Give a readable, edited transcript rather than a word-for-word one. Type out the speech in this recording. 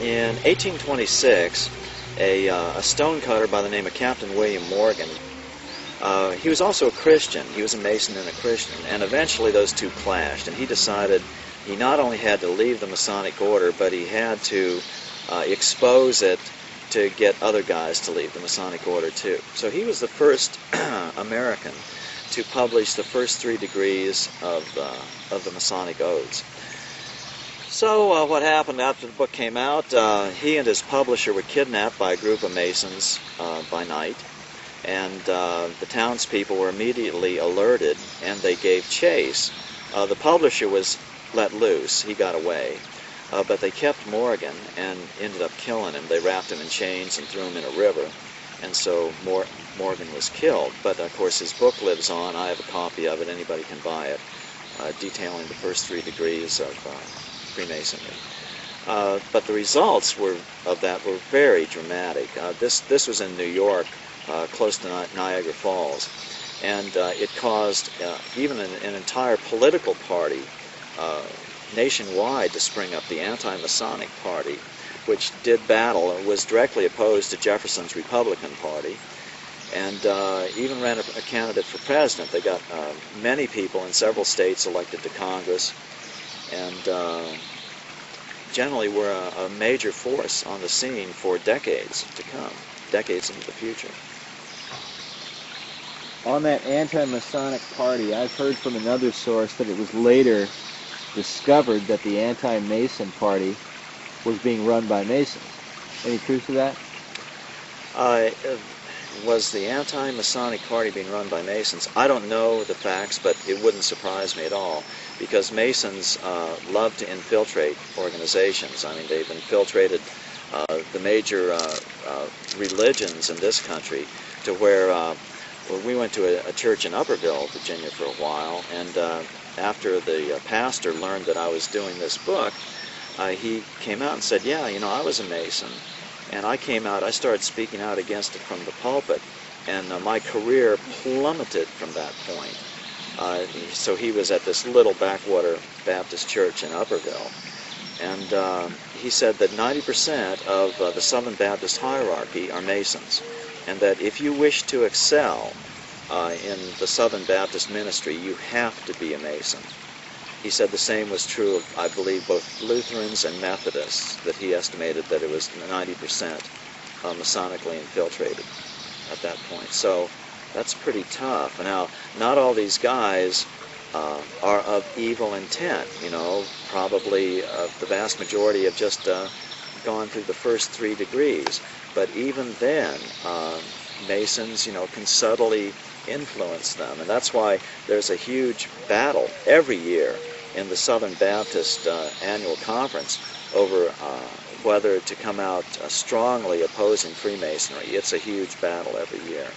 In 1826, a stonecutter by the name of Captain William Morgan, he was also a Christian. He was a Mason and a Christian, and eventually those two clashed, and he decided he not only had to leave the Masonic order, but he had to expose it to get other guys to leave the Masonic order too. So he was the first American to publish the first 3 degrees of the Masonic oaths. So what happened after the book came out, he and his publisher were kidnapped by a group of Masons by night, and the townspeople were immediately alerted, and they gave chase. The publisher was let loose. He got away. But they kept Morgan and ended up killing him. They wrapped him in chains and threw him in a river, and so Morgan was killed. But of course his book lives on. I have a copy of it. Anybody can buy it, detailing the first 3 degrees of Freemasonry. But the results of that were very dramatic. This was in New York, close to Niagara Falls, and it caused even an entire political party nationwide to spring up, the Anti-Masonic Party, which did battle and was directly opposed to Jefferson's Republican Party, and even ran a candidate for president. They got many people in several states elected to Congress, and generally were a major force on the scene for decades to come, decades into the future. On that Anti-Masonic Party, I've heard from another source that it was later discovered that the Anti-Mason Party was being run by Masons. Any truth to that? Was the Anti-Masonic Party being run by Masons? I don't know the facts, but it wouldn't surprise me at all, because Masons love to infiltrate organizations. I mean, they've infiltrated the major religions in this country, to where we went to a church in Upperville, Virginia for a while, and after the pastor learned that I was doing this book, he came out and said, yeah, you know, I was a Mason. And I came out, I started speaking out against it from the pulpit, and my career plummeted from that point. So he was at this little backwater Baptist church in Upperville, and he said that 90% of the Southern Baptist hierarchy are Masons, and that if you wish to excel in the Southern Baptist ministry, you have to be a Mason. He said the same was true of, I believe, both Lutherans and Methodists, that he estimated that it was 90% Masonically infiltrated at that point. So that's pretty tough. Now, not all these guys are of evil intent, you know. Probably the vast majority have just gone through the first 3 degrees. But even then, Masons, you know, can subtly influence them. And that's why there's a huge battle every year in the Southern Baptist annual conference over whether to come out strongly opposing Freemasonry. It's a huge battle every year.